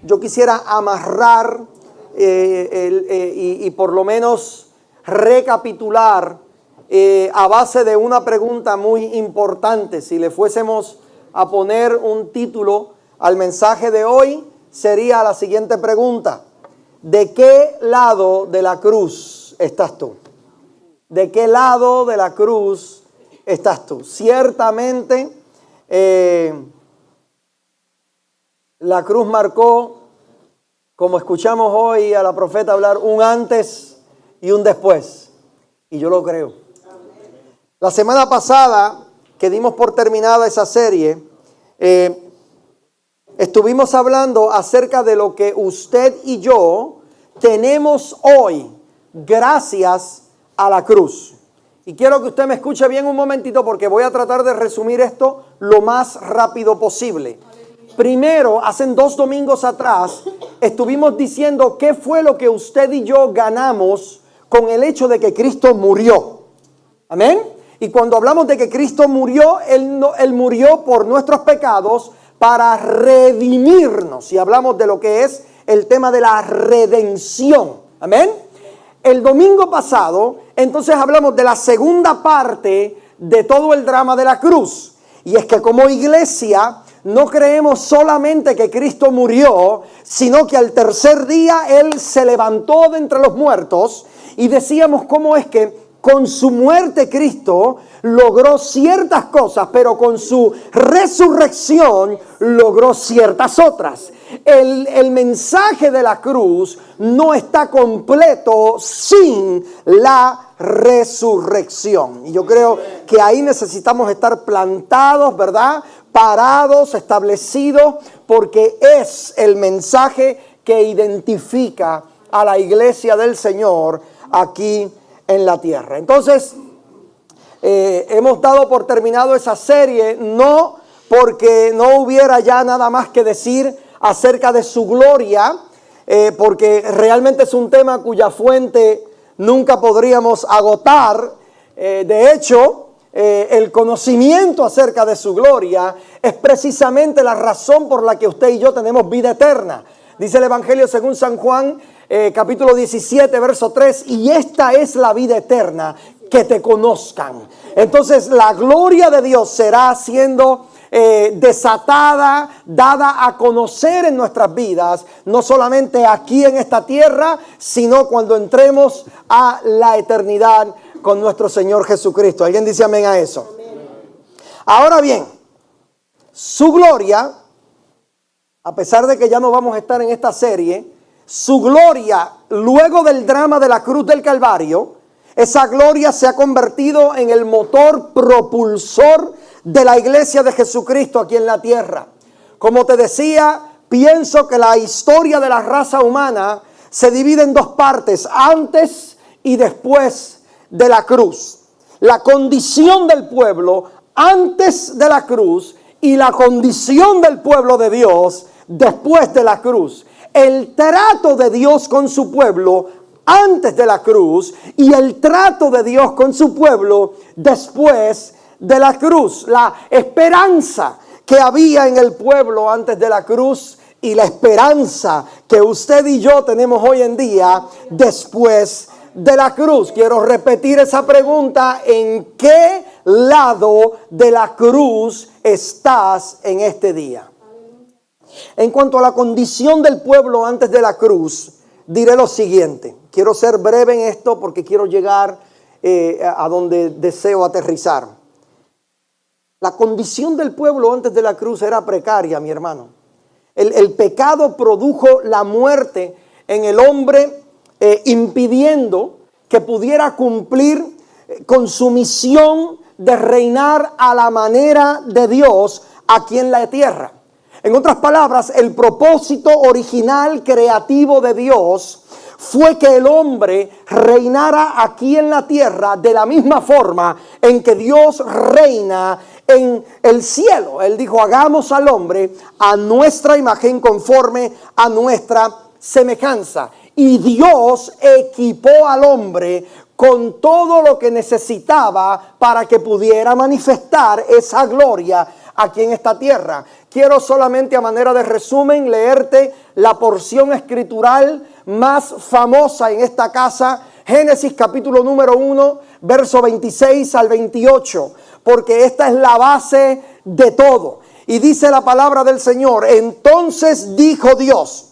yo quisiera amarrar y por lo menos recapitular a base de una pregunta muy importante. Si le fuésemos a poner un título al mensaje de hoy, sería la siguiente pregunta: ¿de qué lado de la cruz estás tú? ¿De qué lado de la cruz estás tú? Ciertamente, la cruz marcó, como escuchamos hoy a la profeta hablar, un antes y un después. Y yo lo creo. La semana pasada, que dimos por terminada esa serie, estuvimos hablando acerca de lo que usted y yo tenemos hoy gracias a la cruz. Y quiero que usted me escuche bien un momentito, porque voy a tratar de resumir esto lo más rápido posible. Primero, hace 2 domingos atrás, estuvimos diciendo qué fue lo que usted y yo ganamos con el hecho de que Cristo murió. Amén. Y cuando hablamos de que Cristo murió, Él murió por nuestros pecados para redimirnos. Y hablamos de lo que es el tema de la redención. Amén. El domingo pasado, entonces hablamos de la segunda parte de todo el drama de la cruz. Y es que como iglesia no creemos solamente que Cristo murió, sino que al tercer día Él se levantó de entre los muertos. Y decíamos cómo es que con su muerte Cristo logró ciertas cosas, pero con su resurrección logró ciertas otras. El mensaje de la cruz no está completo sin la resurrección. Y yo creo que ahí necesitamos estar plantados, ¿verdad? Parados, establecidos, porque es el mensaje que identifica a la iglesia del Señor aquí en la tierra. Entonces, hemos dado por terminado esa serie, no porque no hubiera ya nada más que decir acerca de su gloria, porque realmente es un tema cuya fuente nunca podríamos agotar. De hecho, el conocimiento acerca de su gloria es precisamente la razón por la que usted y yo tenemos vida eterna. Dice el Evangelio según San Juan, capítulo 17, verso 3, y esta es la vida eterna, que te conozcan. Entonces la gloria de Dios será siendo desatada, dada a conocer en nuestras vidas, no solamente aquí en esta tierra, sino cuando entremos a la eternidad con nuestro Señor Jesucristo. ¿Alguien dice amén a eso? Amén. Ahora bien, su gloria, a pesar de que ya no vamos a estar en esta serie, su gloria, luego del drama de la cruz del Calvario, esa gloria se ha convertido en el motor propulsor de la iglesia de Jesucristo aquí en la tierra. Como te decía, pienso que la historia de la raza humana se divide en 2 partes, antes y después de la cruz. La condición del pueblo antes de la cruz y la condición del pueblo de Dios después de la cruz. El trato de Dios con su pueblo antes de la cruz y el trato de Dios con su pueblo después de la cruz. La esperanza que había en el pueblo antes de la cruz y la esperanza que usted y yo tenemos hoy en día después de la cruz. Quiero repetir esa pregunta: ¿en qué lado de la cruz estás en este día? En cuanto a la condición del pueblo antes de la cruz, diré lo siguiente. Quiero ser breve en esto porque quiero llegar a donde deseo aterrizar. La condición del pueblo antes de la cruz era precaria, mi hermano. El pecado produjo la muerte en el hombre, impidiendo que pudiera cumplir con su misión de reinar a la manera de Dios aquí en la tierra. En otras palabras, el propósito original creativo de Dios fue que el hombre reinara aquí en la tierra de la misma forma en que Dios reina en el cielo. Él dijo: hagamos al hombre a nuestra imagen, conforme a nuestra semejanza. Y Dios equipó al hombre con todo lo que necesitaba para que pudiera manifestar esa gloria aquí en esta tierra. Quiero solamente a manera de resumen leerte la porción escritural más famosa en esta casa, Génesis capítulo número 1, verso 26 al 28, porque esta es la base de todo. Y dice la palabra del Señor: entonces dijo Dios,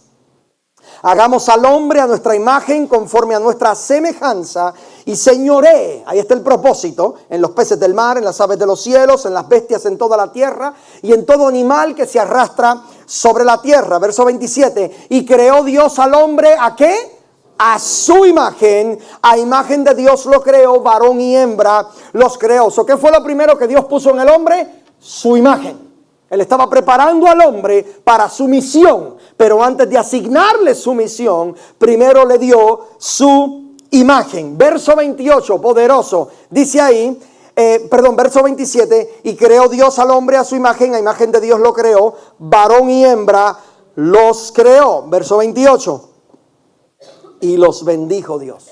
hagamos al hombre a nuestra imagen, conforme a nuestra semejanza, y señoree, ahí está el propósito, en los peces del mar, en las aves de los cielos, en las bestias en toda la tierra, y en todo animal que se arrastra sobre la tierra. Verso 27, y creó Dios al hombre, ¿a qué? A su imagen, a imagen de Dios lo creó, varón y hembra los creó. ¿Qué fue lo primero que Dios puso en el hombre? Su imagen. Él estaba preparando al hombre para su misión, pero antes de asignarle su misión, primero le dio su imagen. Verso 28, poderoso, dice ahí, verso 27, y creó Dios al hombre a su imagen, a imagen de Dios lo creó, varón y hembra los creó. Verso 28, y los bendijo Dios.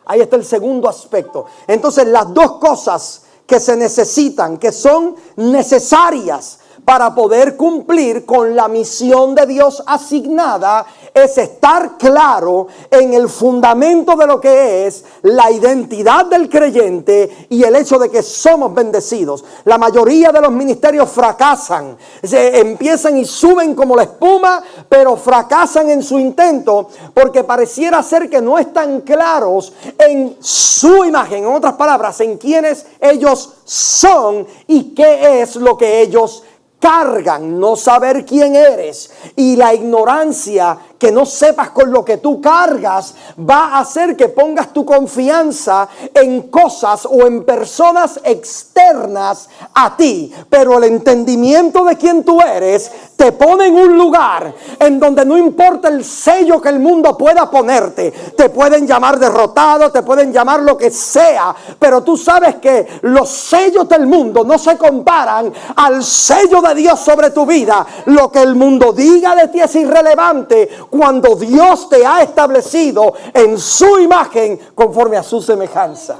Ahí está el segundo aspecto. Entonces, las dos cosas que se necesitan, que son necesarias para poder cumplir con la misión de Dios asignada, es estar claro en el fundamento de lo que es la identidad del creyente y el hecho de que somos bendecidos. La mayoría de los ministerios fracasan, empiezan y suben como la espuma, pero fracasan en su intento porque pareciera ser que no están claros en su imagen, en otras palabras, en quiénes ellos son y qué es lo que ellos cargan. No saber quién eres y la ignorancia, que no sepas con lo que tú cargas, va a hacer que pongas tu confianza en cosas o en personas externas a ti. Pero el entendimiento de quién tú eres te pone en un lugar en donde no importa el sello que el mundo pueda ponerte. Te pueden llamar derrotado, te pueden llamar lo que sea, pero tú sabes que los sellos del mundo no se comparan al sello de Dios sobre tu vida. Lo que el mundo diga de ti es irrelevante cuando Dios te ha establecido en su imagen conforme a su semejanza.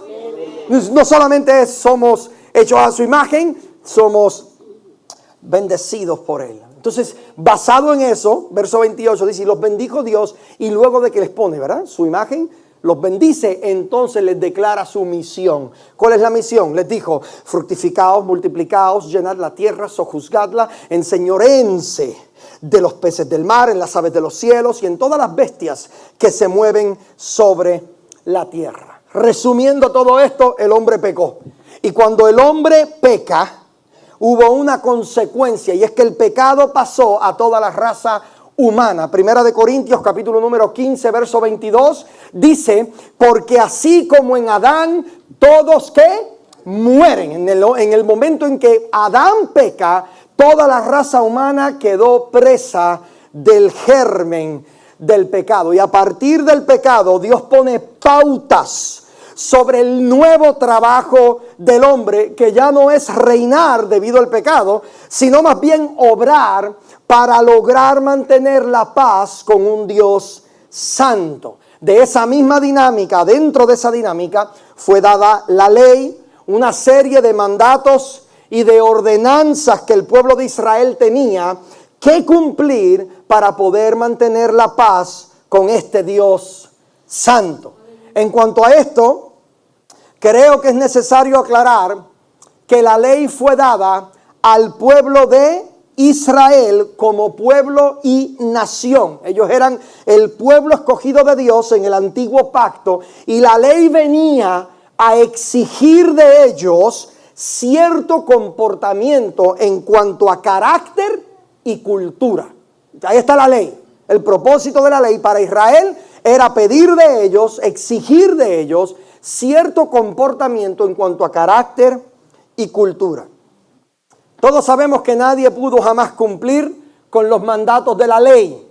No solamente somos hechos a su imagen, somos bendecidos por Él. Entonces, basado en eso, verso 28 dice, y los bendijo Dios, y luego de que les pone, ¿verdad?, su imagen, los bendice, entonces les declara su misión. ¿Cuál es la misión? Les dijo, fructificaos, multiplicaos, llenad la tierra, sojuzgadla, enseñoréense de los peces del mar, en las aves de los cielos y en todas las bestias que se mueven sobre la tierra. Resumiendo todo esto, el hombre pecó. Y cuando el hombre peca, hubo una consecuencia, y es que el pecado pasó a toda la raza humana. Primera de Corintios, capítulo número 15, verso 22, dice, porque así como en Adán, todos que mueren. En el momento en que Adán peca, toda la raza humana quedó presa del germen del pecado. Y a partir del pecado, Dios pone pautas sobre el nuevo trabajo del hombre, que ya no es reinar debido al pecado, sino más bien obrar para lograr mantener la paz con un Dios santo. De esa misma dinámica, dentro de esa dinámica, fue dada la ley, una serie de mandatos y de ordenanzas que el pueblo de Israel tenía que cumplir para poder mantener la paz con este Dios santo. En cuanto a esto, creo que es necesario aclarar que la ley fue dada al pueblo de Israel como pueblo y nación. Ellos eran el pueblo escogido de Dios en el antiguo pacto, y la ley venía a exigir de ellos cierto comportamiento en cuanto a carácter y cultura. Ahí está la ley. El propósito de la ley para Israel era pedir de ellos, exigir de ellos cierto comportamiento en cuanto a carácter y cultura. Todos sabemos que nadie pudo jamás cumplir con los mandatos de la ley.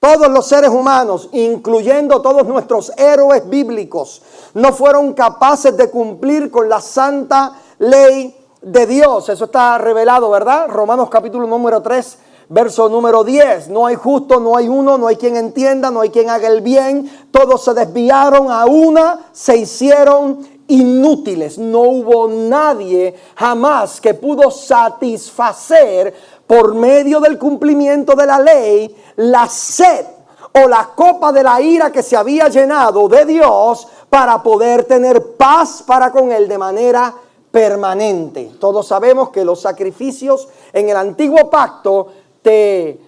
Todos los seres humanos, incluyendo todos nuestros héroes bíblicos, no fueron capaces de cumplir con la santa ley de Dios. Eso está revelado, ¿verdad? Romanos capítulo número 3, verso número 10. No hay justo, no hay uno, no hay quien entienda, no hay quien haga el bien. Todos se desviaron, a una se hicieron inútiles. No hubo nadie jamás que pudo satisfacer por medio del cumplimiento de la ley la sed o la copa de la ira que se había llenado de Dios para poder tener paz para con Él de manera permanente. Todos sabemos que los sacrificios en el antiguo pacto te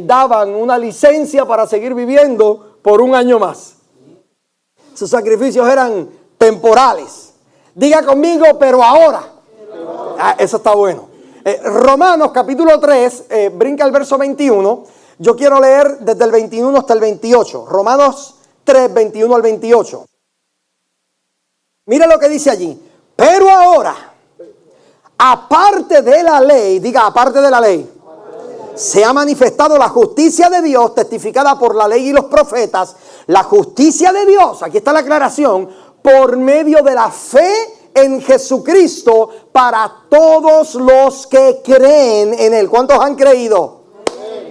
daban una licencia para seguir viviendo por un año más. Sus sacrificios eran temporales. Diga conmigo, pero ahora. Eso está bueno. Romanos capítulo 3, brinca al verso 21. Yo quiero leer desde el 21 hasta el 28. Romanos 3, 21 al 28. Mire lo que dice allí. Pero ahora, aparte de la ley, diga aparte de la ley, se ha manifestado la justicia de Dios testificada por la ley y los profetas. La justicia de Dios, aquí está la aclaración, por medio de la fe en Jesucristo para todos los que creen en Él. ¿Cuántos han creído?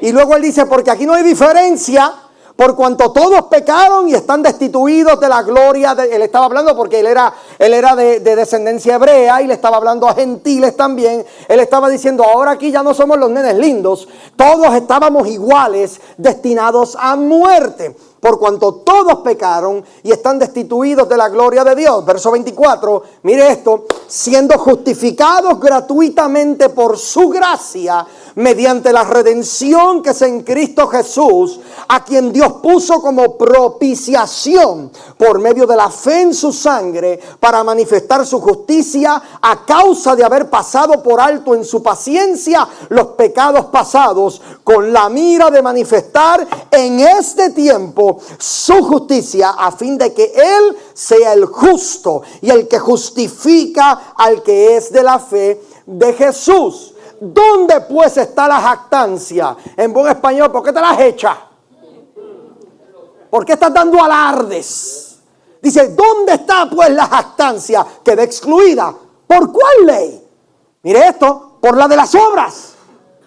Y luego Él dice, porque aquí no hay diferencia, por cuanto todos pecaron y están destituidos de la gloria Él estaba hablando porque él era de descendencia hebrea y le estaba hablando a gentiles también. Él estaba diciendo, ahora aquí ya no somos los nenes lindos, todos estábamos iguales, destinados a muerte. Por cuanto todos pecaron y están destituidos de la gloria de Dios. Verso 24, mire esto, siendo justificados gratuitamente por su gracia, mediante la redención que es en Cristo Jesús, a quien Dios puso como propiciación por medio de la fe en su sangre, para manifestar su justicia a causa de haber pasado por alto en su paciencia los pecados pasados, con la mira de manifestar en este tiempo su justicia, a fin de que Él sea el justo y el que justifica al que es de la fe de Jesús. ¿Dónde pues está la jactancia? En buen español, ¿por qué te la has hecha? ¿Por qué estás dando alardes? Dice, ¿dónde está pues la jactancia? Queda excluida. ¿Por cuál ley? Mire esto, por la de las obras.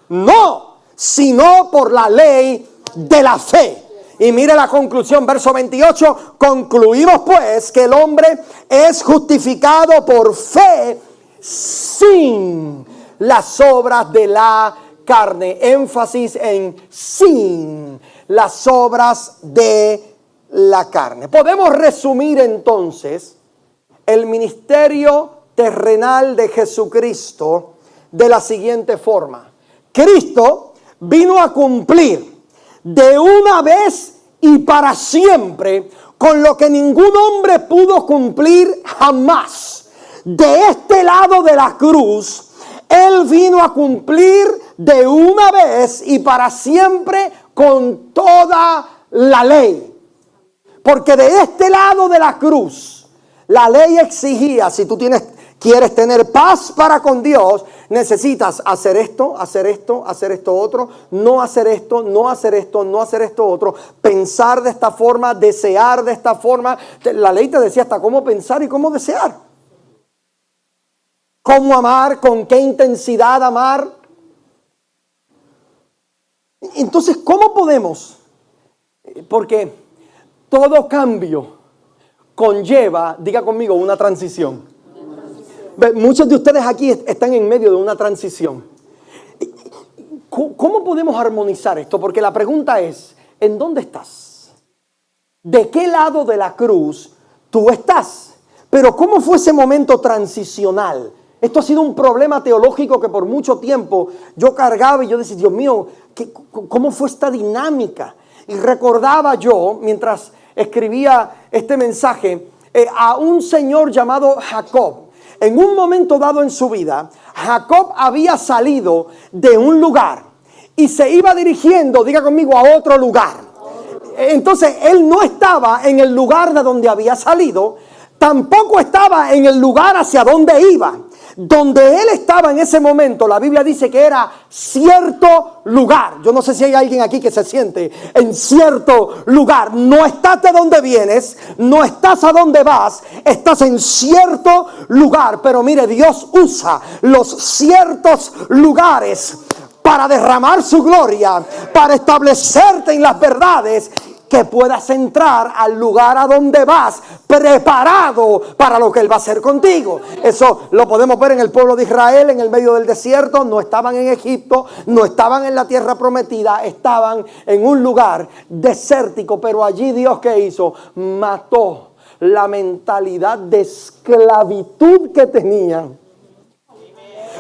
No, sino por la ley de la fe. Y mire la conclusión, verso 28. Concluimos pues que el hombre es justificado por fe sin las obras de la carne. Énfasis en sin las obras de la carne. Podemos resumir entonces el ministerio terrenal de Jesucristo de la siguiente forma. Cristo vino a cumplir de una vez y para siempre con lo que ningún hombre pudo cumplir jamás. De este lado de la cruz, Él vino a cumplir de una vez y para siempre con toda la ley. Porque de este lado de la cruz, la ley exigía, si tú quieres tener paz para con Dios, necesitas hacer esto, hacer esto, hacer esto otro, no hacer esto, no hacer esto, no hacer esto otro, pensar de esta forma, desear de esta forma. La ley te decía hasta cómo pensar y cómo desear. Cómo amar, con qué intensidad amar. Entonces, ¿cómo podemos? Porque todo cambio conlleva, diga conmigo, una transición. Muchos de ustedes aquí están en medio de una transición. ¿Cómo podemos armonizar esto? Porque la pregunta es, ¿en dónde estás? ¿De qué lado de la cruz tú estás? Pero ¿cómo fue ese momento transicional? Esto ha sido un problema teológico que por mucho tiempo yo cargaba y yo decía, Dios mío, ¿cómo fue esta dinámica? Y recordaba yo, mientras escribía este mensaje, a un señor llamado Jacob. En un momento dado en su vida, Jacob había salido de un lugar y se iba dirigiendo, diga conmigo, a otro lugar. Entonces, él no estaba en el lugar de donde había salido, tampoco estaba en el lugar hacia donde iba. Donde él estaba en ese momento, la Biblia dice que era cierto lugar. Yo no sé si hay alguien aquí que se siente en cierto lugar. No estás de donde vienes, no estás a donde vas, estás en cierto lugar. Pero mire, Dios usa los ciertos lugares para derramar su gloria, para establecerte en las verdades que puedas entrar al lugar a donde vas preparado para lo que Él va a hacer contigo. Eso lo podemos ver en el pueblo de Israel en el medio del desierto. No estaban en Egipto, no estaban en la tierra prometida, estaban en un lugar desértico. Pero allí Dios, ¿qué hizo? Mató la mentalidad de esclavitud que tenían,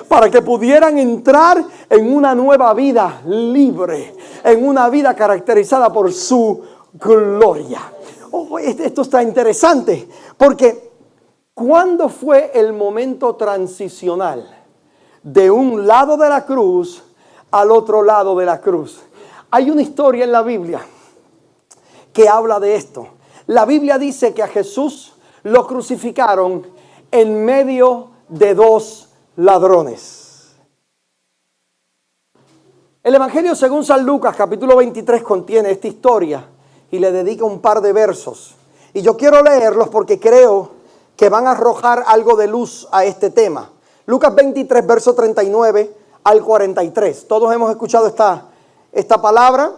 para que pudieran entrar en una nueva vida libre, en una vida caracterizada por su gloria. Oh, esto está interesante, porque ¿cuándo fue el momento transicional de un lado de la cruz al otro lado de la cruz? Hay una historia en la Biblia que habla de esto. La Biblia dice que a Jesús lo crucificaron en medio de dos ladrones. El Evangelio según San Lucas, capítulo 23, contiene esta historia y le dedica un par de versos. Y yo quiero leerlos porque creo que van a arrojar algo de luz a este tema. Lucas 23, verso 39 al 43. Todos hemos escuchado esta palabra.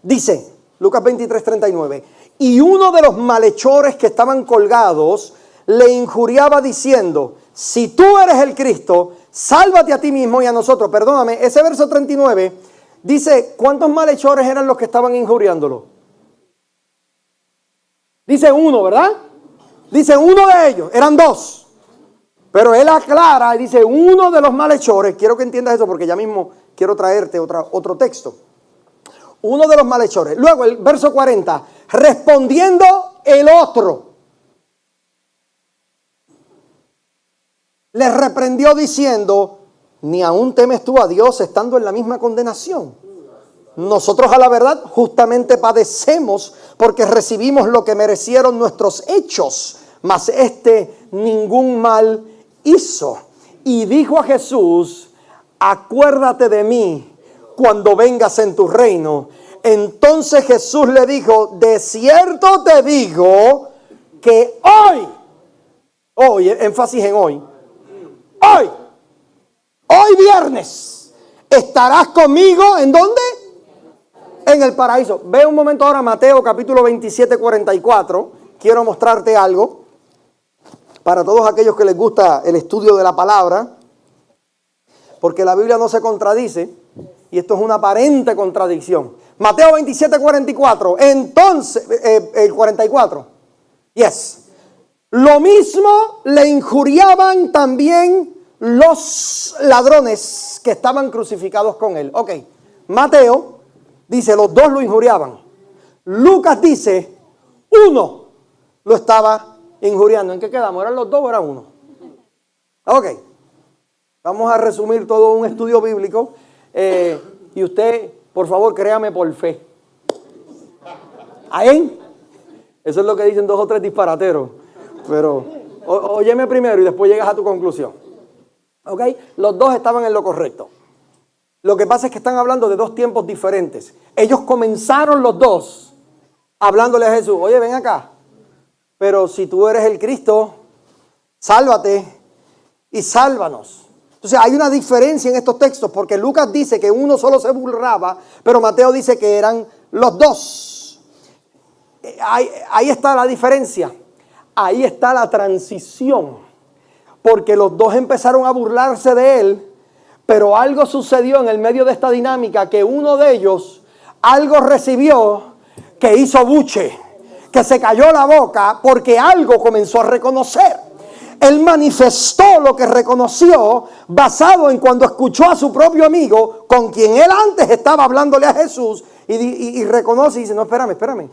Dice, Lucas 23, 39. Y uno de los malhechores que estaban colgados le injuriaba diciendo: si tú eres el Cristo, sálvate a ti mismo y a nosotros. Perdóname, ese verso 39 dice, ¿cuántos malhechores eran los que estaban injuriándolo? Dice uno, ¿verdad? Dice uno de ellos, eran dos. Pero él aclara y dice uno de los malhechores. Quiero que entiendas eso porque ya mismo quiero traerte otro texto. Uno de los malhechores. Luego el verso 40, respondiendo el otro, le reprendió diciendo: ¿ni aún temes tú a Dios estando en la misma condenación? Nosotros a la verdad justamente padecemos porque recibimos lo que merecieron nuestros hechos, mas ningún mal hizo. Y dijo a Jesús: acuérdate de mí cuando vengas en tu reino. Entonces Jesús le dijo: de cierto te digo que hoy, énfasis en hoy viernes, estarás conmigo, ¿en dónde? En el paraíso. Ve un momento ahora Mateo capítulo 27, 44. Quiero mostrarte algo para todos aquellos que les gusta el estudio de la palabra, porque la Biblia no se contradice y esto es una aparente contradicción. Mateo 27, 44. Entonces, el 44. Yes. Lo mismo le injuriaban también los ladrones que estaban crucificados con él. Ok, Mateo dice los dos lo injuriaban. Lucas dice uno lo estaba injuriando. ¿En qué quedamos? ¿Eran los dos o era uno? Ok, vamos a resumir todo un estudio bíblico y usted, por favor, créame por fe. ¿Ahí? Eso es lo que dicen dos o tres disparateros. Pero óyeme primero y después llegas a tu conclusión. ¿Ok? Los dos estaban en lo correcto. Lo que pasa es que están hablando de dos tiempos diferentes. Ellos comenzaron los dos hablándole a Jesús: oye, ven acá, pero si tú eres el Cristo, sálvate y sálvanos. Entonces hay una diferencia en estos textos, porque Lucas dice que uno solo se burlaba, pero Mateo dice que eran los dos. Ahí está la diferencia. Ahí está la transición. Porque los dos empezaron a burlarse de él, pero algo sucedió en el medio de esta dinámica, que uno de ellos algo recibió que hizo buche, que se cayó la boca porque algo comenzó a reconocer. Él manifestó lo que reconoció basado en cuando escuchó a su propio amigo, con quien él antes estaba hablándole a Jesús, y reconoce y dice: no, espérame,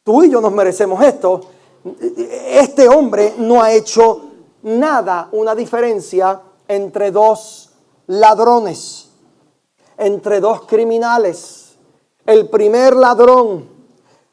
tú y yo nos merecemos esto. Este hombre no ha hecho nada, una diferencia entre dos ladrones, entre dos criminales. El primer ladrón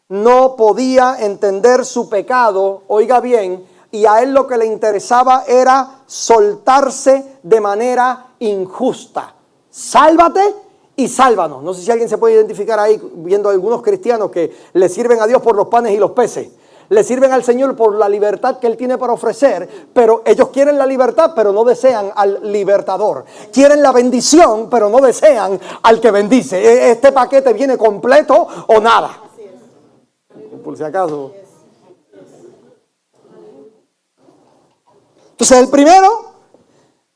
no podía entender su pecado, oiga bien, y a él lo que le interesaba era soltarse de manera injusta. Sálvate y sálvanos. No sé si alguien se puede identificar ahí viendo a algunos cristianos que le sirven a Dios por los panes y los peces. Le sirven al Señor por la libertad que Él tiene para ofrecer, pero ellos quieren la libertad, pero no desean al libertador. Quieren la bendición, pero no desean al que bendice. Este paquete viene completo o nada. por si acaso. Entonces el primero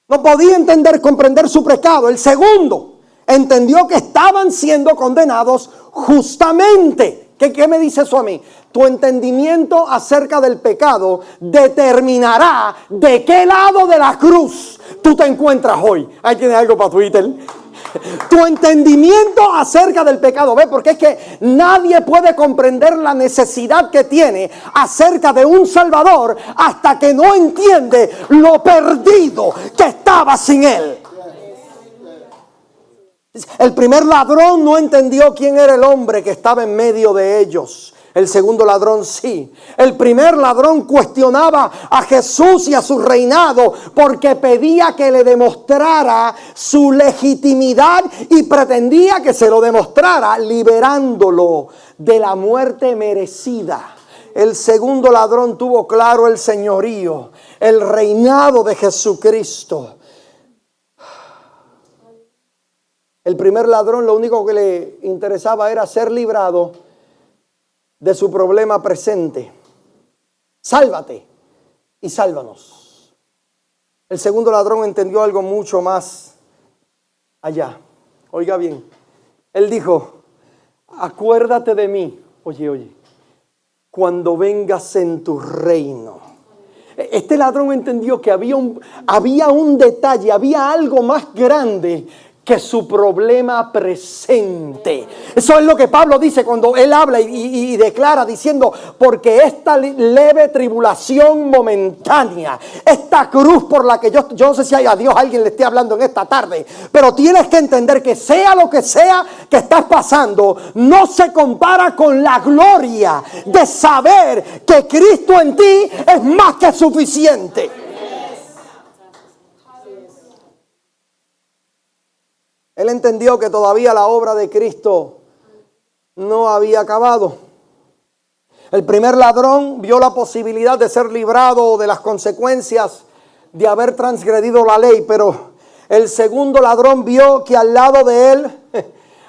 no podía comprender su pecado. El segundo entendió que estaban siendo condenados justamente. ¿Qué me dice eso a mí? Tu entendimiento acerca del pecado determinará de qué lado de la cruz tú te encuentras hoy. Ahí tienes algo para Twitter. Tu entendimiento acerca del pecado, ¿ves? Porque es que nadie puede comprender la necesidad que tiene acerca de un Salvador hasta que no entiende lo perdido que estaba sin Él. El primer ladrón no entendió quién era el hombre que estaba en medio de ellos. El segundo ladrón sí. El primer ladrón cuestionaba a Jesús y a su reinado porque pedía que le demostrara su legitimidad y pretendía que se lo demostrara liberándolo de la muerte merecida. El segundo ladrón tuvo claro el señorío, el reinado de Jesucristo. El primer ladrón lo único que le interesaba era ser librado de su problema presente. Sálvate y sálvanos. El segundo ladrón entendió algo mucho más allá. Oiga bien, él dijo, acuérdate de mí, oye, cuando vengas en tu reino. Este ladrón entendió que había un detalle, había algo más grande que su problema presente. Eso es lo que Pablo dice cuando él habla y declara diciendo, porque esta leve tribulación momentánea, esta cruz por la que yo no sé si a Dios alguien le esté hablando en esta tarde, pero tienes que entender que sea lo que sea que estás pasando, no se compara con la gloria de saber que Cristo en ti es más que suficiente. Él entendió que todavía la obra de Cristo no había acabado. El primer ladrón vio la posibilidad de ser librado de las consecuencias de haber transgredido la ley, pero el segundo ladrón vio que al lado de él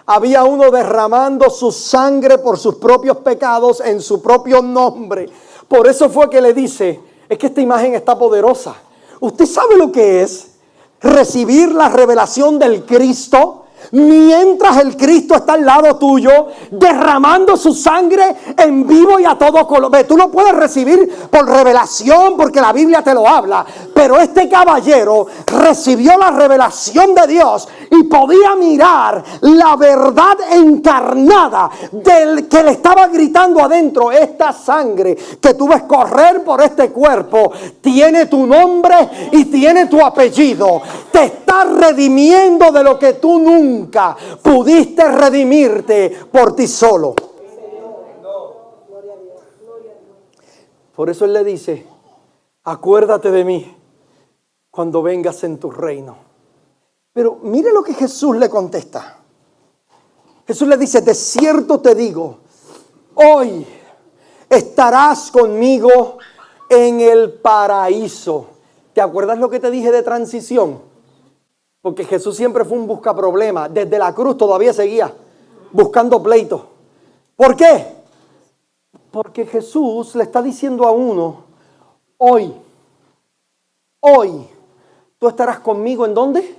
había uno derramando su sangre por sus propios pecados en su propio nombre. Por eso fue que le dice, es que esta imagen está poderosa. ¿Usted sabe lo que es recibir la revelación del Cristo mientras el Cristo está al lado tuyo derramando su sangre en vivo y a todo color? Tú lo puedes recibir por revelación porque la Biblia te lo habla, pero este caballero recibió la revelación de Dios y podía mirar la verdad encarnada del que le estaba gritando adentro. Esta sangre que tú ves correr por este cuerpo tiene tu nombre y tiene tu apellido. Te está redimiendo de lo que tú nunca pudiste redimirte por ti solo. Por eso él le dice, acuérdate de mí cuando vengas en tu reino. Pero mire lo que Jesús le contesta. Jesús le dice, de cierto te digo, hoy estarás conmigo en el paraíso. ¿Te acuerdas lo que te dije de transición? Porque Jesús siempre fue un buscaproblema. Desde la cruz todavía seguía buscando pleito. ¿Por qué? Porque Jesús le está diciendo a uno, hoy, tú estarás conmigo ¿en dónde?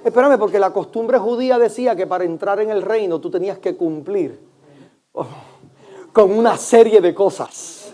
Espérame, porque la costumbre judía decía que para entrar en el reino tú tenías que cumplir con una serie de cosas.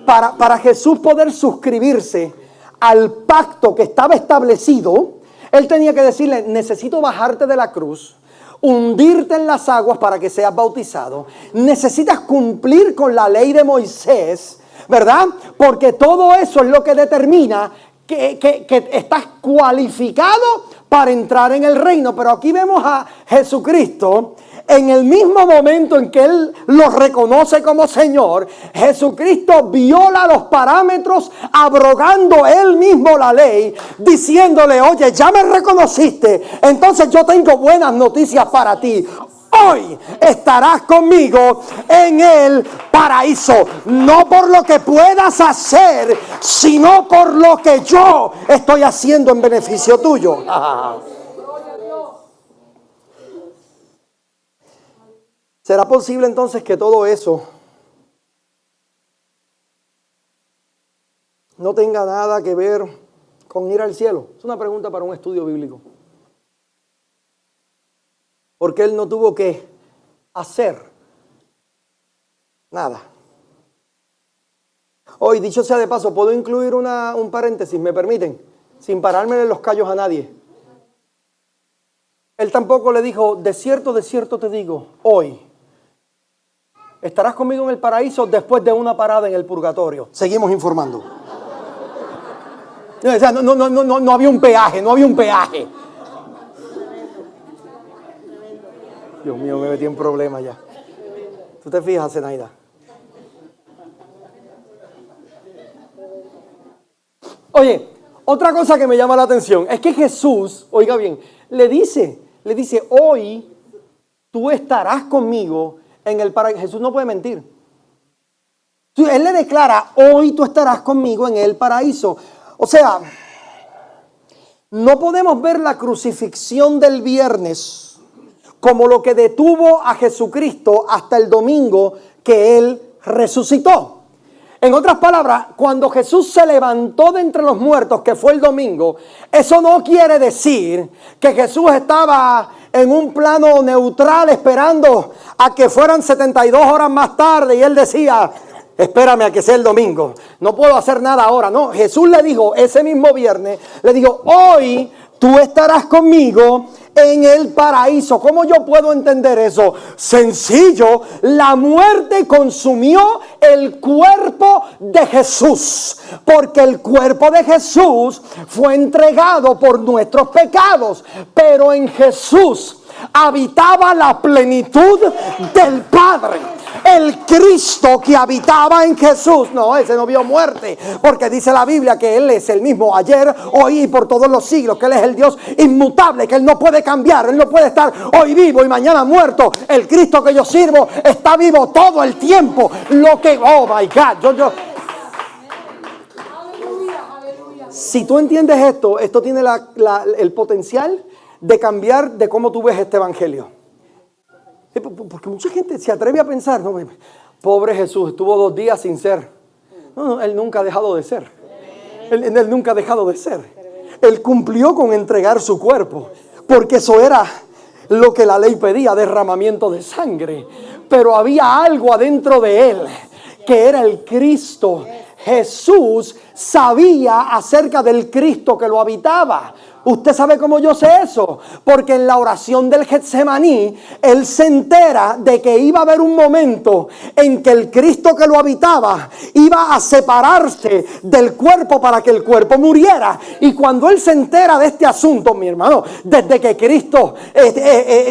Para Jesús poder suscribirse al pacto que estaba establecido, él tenía que decirle, necesito bajarte de la cruz, hundirte en las aguas para que seas bautizado. Necesitas cumplir con la ley de Moisés, ¿verdad? Porque todo eso es lo que determina que estás cualificado para entrar en el reino. Pero aquí vemos a Jesucristo. En el mismo momento en que Él lo reconoce como Señor, Jesucristo viola los parámetros, abrogando Él mismo la ley, diciéndole, oye, ya me reconociste, entonces yo tengo buenas noticias para ti. Hoy estarás conmigo en el paraíso, no por lo que puedas hacer, sino por lo que yo estoy haciendo en beneficio tuyo. ¿Será posible entonces que todo eso no tenga nada que ver con ir al cielo? Es una pregunta para un estudio bíblico. Porque Él no tuvo que hacer nada. Hoy, dicho sea de paso, ¿puedo incluir un paréntesis? ¿Me permiten? Sin pararme en los callos a nadie. Él tampoco le dijo, de cierto te digo, hoy estarás conmigo en el paraíso después de una parada en el purgatorio. Seguimos informando. O sea, no había un peaje, no había un peaje. Dios mío, me metí en problemas ya. ¿Tú te fijas, Zenaida? Oye, otra cosa que me llama la atención es que Jesús, oiga bien, le dice, hoy tú estarás conmigo en el paraíso. Jesús no puede mentir. Él le declara, hoy tú estarás conmigo en el paraíso. O sea, no podemos ver la crucifixión del viernes como lo que detuvo a Jesucristo hasta el domingo que Él resucitó. En otras palabras, cuando Jesús se levantó de entre los muertos, que fue el domingo, eso no quiere decir que Jesús estaba en un plano neutral esperando a que fueran 72 horas más tarde y Él decía, espérame a que sea el domingo, no puedo hacer nada ahora. No, Jesús le dijo ese mismo viernes, le dijo, hoy tú estarás conmigo en el paraíso. ¿Cómo yo puedo entender eso? Sencillo, la muerte consumió el cuerpo de Jesús, porque el cuerpo de Jesús fue entregado por nuestros pecados, pero en Jesús habitaba la plenitud del Padre. El Cristo que habitaba en Jesús, no, ese no vio muerte, porque dice la Biblia que Él es el mismo ayer, hoy y por todos los siglos, que Él es el Dios inmutable, que Él no puede cambiar, Él no puede estar hoy vivo y mañana muerto. El Cristo que yo sirvo está vivo todo el tiempo. Lo que, oh my God, si tú entiendes esto tiene el potencial de cambiar de cómo tú ves este evangelio. Porque mucha gente se atreve a pensar, no, pobre Jesús, estuvo 2 días sin ser. No, Él nunca ha dejado de ser. Él nunca ha dejado de ser. Él cumplió con entregar su cuerpo, porque eso era lo que la ley pedía, derramamiento de sangre. Pero había algo adentro de Él, que era el Cristo. Jesús sabía acerca del Cristo que lo habitaba. ¿Usted sabe cómo yo sé eso? Porque en la oración del Getsemaní, Él se entera de que iba a haber un momento en que el Cristo que lo habitaba iba a separarse del cuerpo para que el cuerpo muriera. Y cuando Él se entera de este asunto, mi hermano, desde que Cristo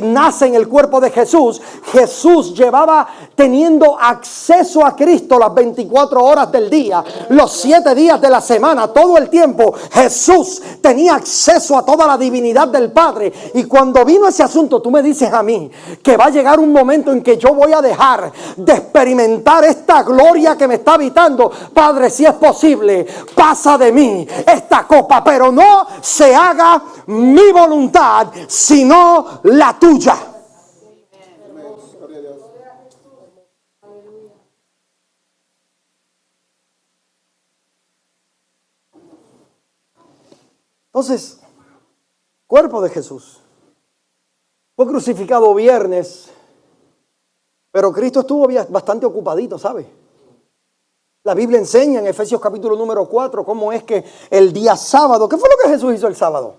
nace en el cuerpo de Jesús, Jesús llevaba teniendo acceso a Cristo las 24 horas del día, los 7 días de la semana, todo el tiempo. Jesús tenía acceso a toda la divinidad del Padre. Y cuando vino ese asunto, tú me dices a mí que va a llegar un momento en que yo voy a dejar de experimentar esta gloria que me está habitando. Padre, si es posible, pasa de mí esta copa, pero no se haga mi voluntad, sino la tuya. Entonces, cuerpo de Jesús fue crucificado viernes, pero Cristo estuvo bastante ocupadito, ¿sabe? La Biblia enseña en Efesios capítulo número 4 cómo es que el día sábado, ¿qué fue lo que Jesús hizo el sábado?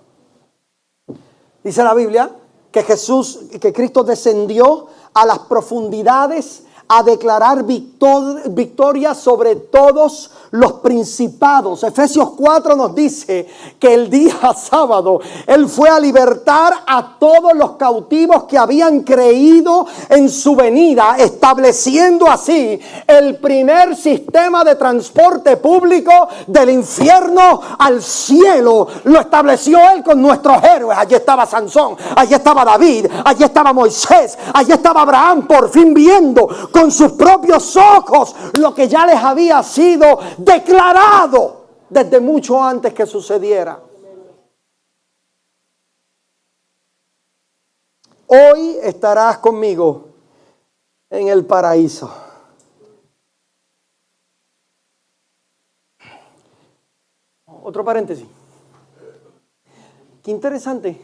Dice la Biblia que Cristo descendió a las profundidades a declarar victoria sobre todos los principados. Efesios 4 nos dice que el día sábado Él fue a libertar a todos los cautivos que habían creído en su venida, estableciendo así el primer sistema de transporte público del infierno al cielo. Lo estableció Él con nuestros héroes. Allí estaba Sansón, allí estaba David, allí estaba Moisés, allí estaba Abraham, por fin viendo con sus propios ojos lo que ya les había sido declarado desde mucho antes que sucediera. Hoy estarás conmigo en el paraíso. otro paréntesis. Qué interesante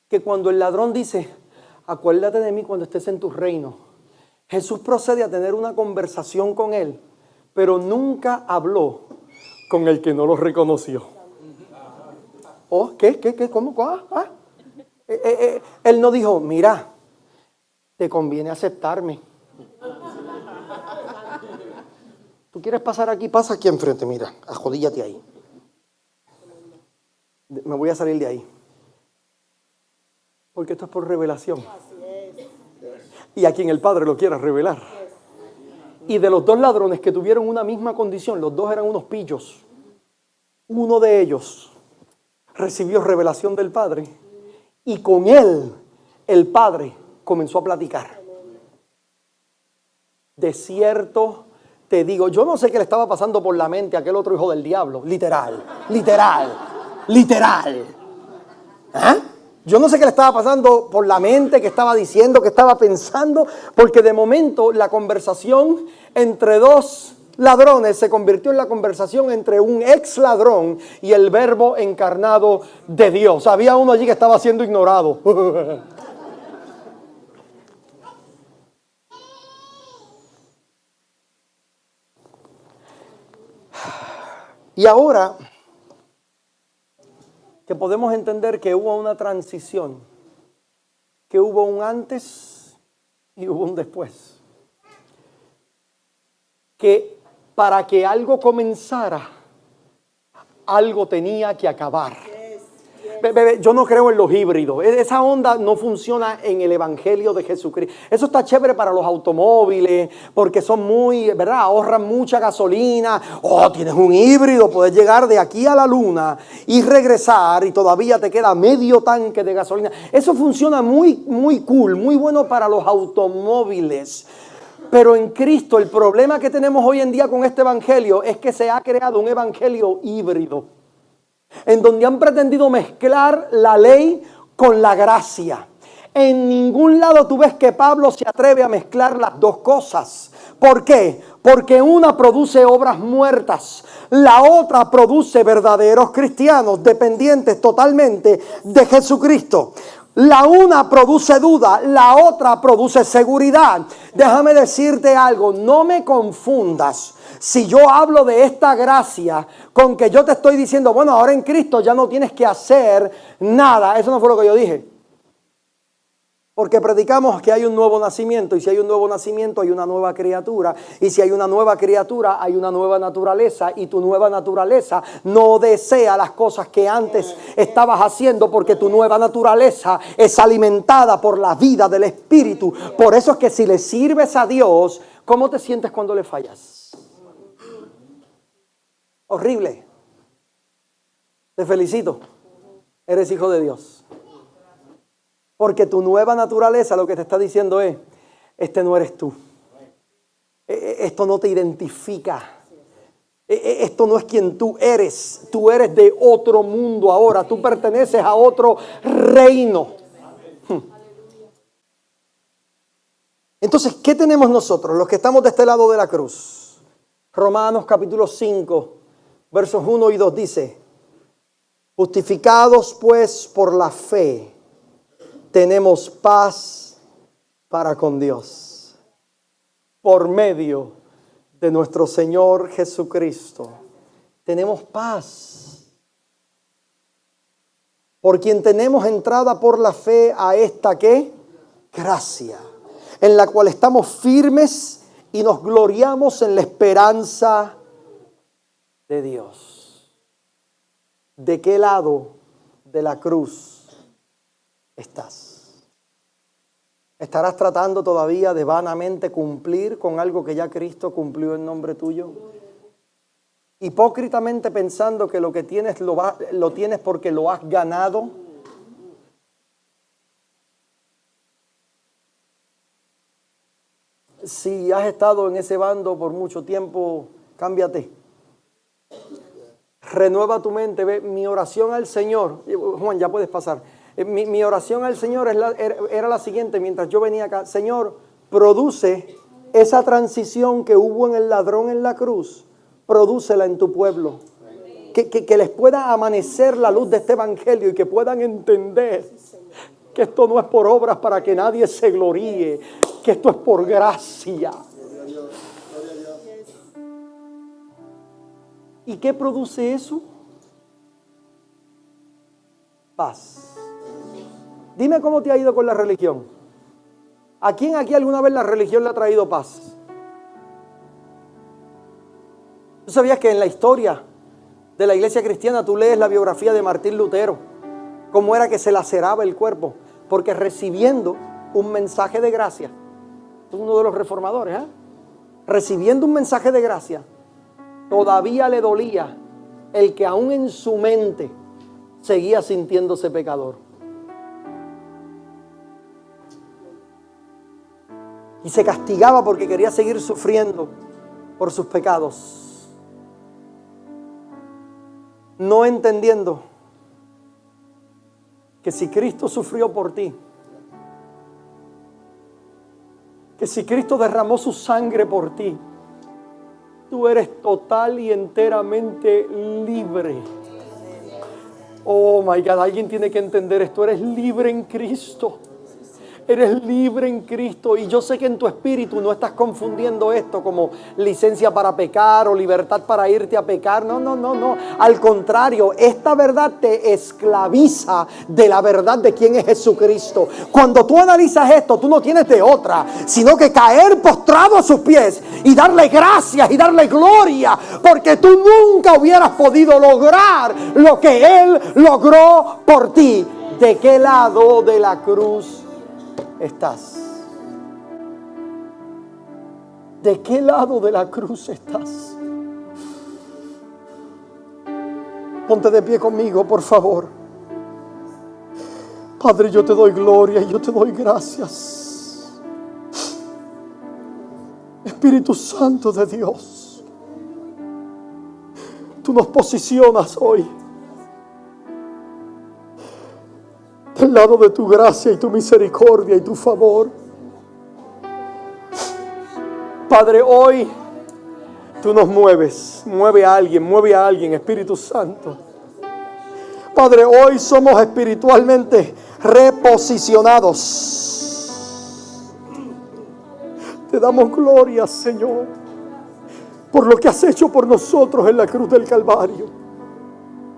que cuando el ladrón dice, acuérdate de mí cuando estés en tu reino, Jesús procede a tener una conversación con él, pero nunca habló con el que no lo reconoció. ¿Oh? ¿Qué? ¿Cómo? Él no dijo, mira, te conviene aceptarme. ¿Tú quieres pasar aquí? Pasa aquí enfrente, mira, ajodíllate ahí. Me voy a salir de ahí. Porque esto es por revelación. Y a quien el Padre lo quiera revelar. Y de los dos ladrones que tuvieron una misma condición, los dos eran unos pillos. Uno de ellos recibió revelación del Padre y con él el Padre comenzó a platicar. De cierto te digo, yo no sé qué le estaba pasando por la mente a aquel otro hijo del diablo, literal. ¿Ah? Yo no sé qué le estaba pasando por la mente, qué estaba diciendo, qué estaba pensando, porque de momento la conversación entre dos ladrones se convirtió en la conversación entre un ex ladrón y el Verbo encarnado de Dios. Había uno allí que estaba siendo ignorado. Y ahora que podemos entender que hubo una transición, que hubo un antes y hubo un después. Que para que algo comenzara, algo tenía que acabar. Yo no creo en los híbridos. Esa onda no funciona en el Evangelio de Jesucristo. Eso está chévere para los automóviles, porque son muy, ¿verdad? Ahorran mucha gasolina. Oh, tienes un híbrido, puedes llegar de aquí a la luna y regresar y todavía te queda medio tanque de gasolina. Eso funciona muy cool, muy bueno para los automóviles. Pero en Cristo el problema que tenemos hoy en día con este Evangelio es que se ha creado un Evangelio híbrido, en donde han pretendido mezclar la ley con la gracia. En ningún lado tú ves que Pablo se atreve a mezclar las dos cosas. ¿Por qué? Porque una produce obras muertas, la otra produce verdaderos cristianos dependientes totalmente de Jesucristo. La una produce duda, la otra produce seguridad. Déjame decirte algo, no me confundas. Si yo hablo de esta gracia con que yo te estoy diciendo, bueno, ahora en Cristo ya no tienes que hacer nada. Eso no fue lo que yo dije. Porque predicamos que hay un nuevo nacimiento, y si hay un nuevo nacimiento hay una nueva criatura, y si hay una nueva criatura hay una nueva naturaleza, y tu nueva naturaleza no desea las cosas que antes estabas haciendo, porque tu nueva naturaleza es alimentada por la vida del Espíritu. Por eso es que si le sirves a Dios, ¿cómo te sientes cuando le fallas? Horrible. Te felicito, eres hijo de Dios. Porque tu nueva naturaleza lo que te está diciendo es, este no eres tú. Esto no te identifica. Esto no es quien tú eres. Tú eres de otro mundo ahora. Tú perteneces a otro reino. Entonces, ¿qué tenemos nosotros, los que estamos de este lado de la cruz? Romanos capítulo 5, versos 1 y 2 dice, justificados pues por la fe, tenemos paz para con Dios, por medio de nuestro Señor Jesucristo. Tenemos paz, por quien tenemos entrada por la fe a esta, ¿qué? Gracia, en la cual estamos firmes y nos gloriamos en la esperanza de Dios. ¿De qué lado de la cruz estás? ¿Estarás tratando todavía de vanamente cumplir con algo que ya Cristo cumplió en nombre tuyo? Hipócritamente pensando que lo que tienes lo tienes porque lo has ganado. Si has estado en ese bando por mucho tiempo, cámbiate. Renueva tu mente. Ve, mi oración al Señor, Juan, ya puedes pasar. Mi oración al Señor era la siguiente mientras yo venía acá. Señor, produce esa transición que hubo en el ladrón en la cruz. Prodúcela en tu pueblo. que les pueda amanecer la luz de este evangelio y que puedan entender que esto no es por obras para que nadie se gloríe, que esto es por gracia. ¿Y qué produce eso? Paz. Dime cómo te ha ido con la religión. ¿A quién aquí alguna vez la religión le ha traído paz? ¿Tú sabías que en la historia de la iglesia cristiana tú lees la biografía de Martín Lutero? Cómo era que se laceraba el cuerpo, porque recibiendo un mensaje de gracia, es uno de los reformadores, recibiendo un mensaje de gracia, todavía le dolía el que aún en su mente seguía sintiéndose pecador. Y se castigaba porque quería seguir sufriendo por sus pecados, no entendiendo que si Cristo sufrió por ti, que si Cristo derramó su sangre por ti, tú eres total y enteramente libre. Oh my God, alguien tiene que entender esto. Eres libre en Cristo. Eres libre en Cristo. Y yo sé que en tu espíritu no estás confundiendo esto como licencia para pecar o libertad para irte a pecar. No. Al contrario, esta verdad te esclaviza de la verdad de quién es Jesucristo. Cuando tú analizas esto, tú no tienes de otra, sino que caer postrado a sus pies y darle gracias y darle gloria, porque tú nunca hubieras podido lograr lo que Él logró por ti. ¿De qué lado de la cruz estás? ¿De qué lado de la cruz estás? Ponte de pie conmigo, por favor. Padre, yo te doy gloria y yo te doy gracias. Espíritu Santo de Dios, tú nos posicionas hoy del lado de tu gracia y tu misericordia y tu favor. Padre, hoy tú nos mueves, mueve a alguien, Espíritu Santo. Padre, hoy somos espiritualmente reposicionados. Te damos gloria, Señor, por lo que has hecho por nosotros en la cruz del Calvario.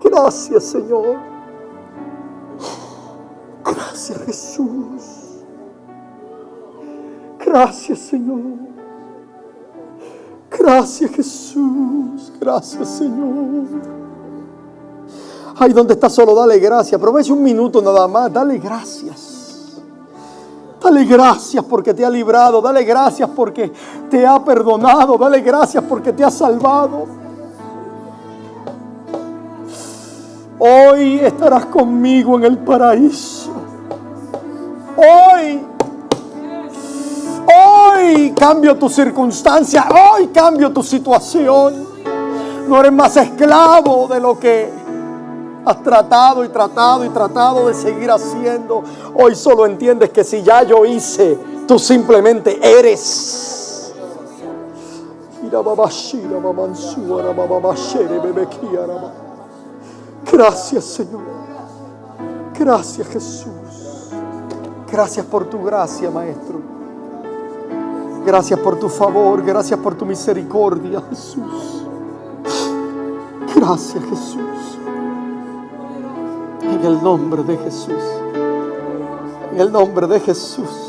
Gracias, Señor. Gracias, Jesús. Gracias, Señor. Gracias, Jesús. Gracias, Señor. Ahí donde estás solo, dale gracias. Aprovecha un minuto nada más. Dale gracias. Dale gracias porque te ha librado. Dale gracias porque te ha perdonado. Dale gracias porque te ha salvado. Hoy estarás conmigo en el paraíso. Hoy cambio tu circunstancia. Hoy cambio tu situación. No eres más esclavo de lo que has tratado de seguir haciendo. Hoy solo entiendes que si ya yo hice, tú simplemente eres. Gracias, Señor. Gracias, Jesús. Gracias por tu gracia, Maestro. Gracias por tu favor. Gracias por tu misericordia, Jesús. Gracias, Jesús. En el nombre de Jesús. En el nombre de Jesús.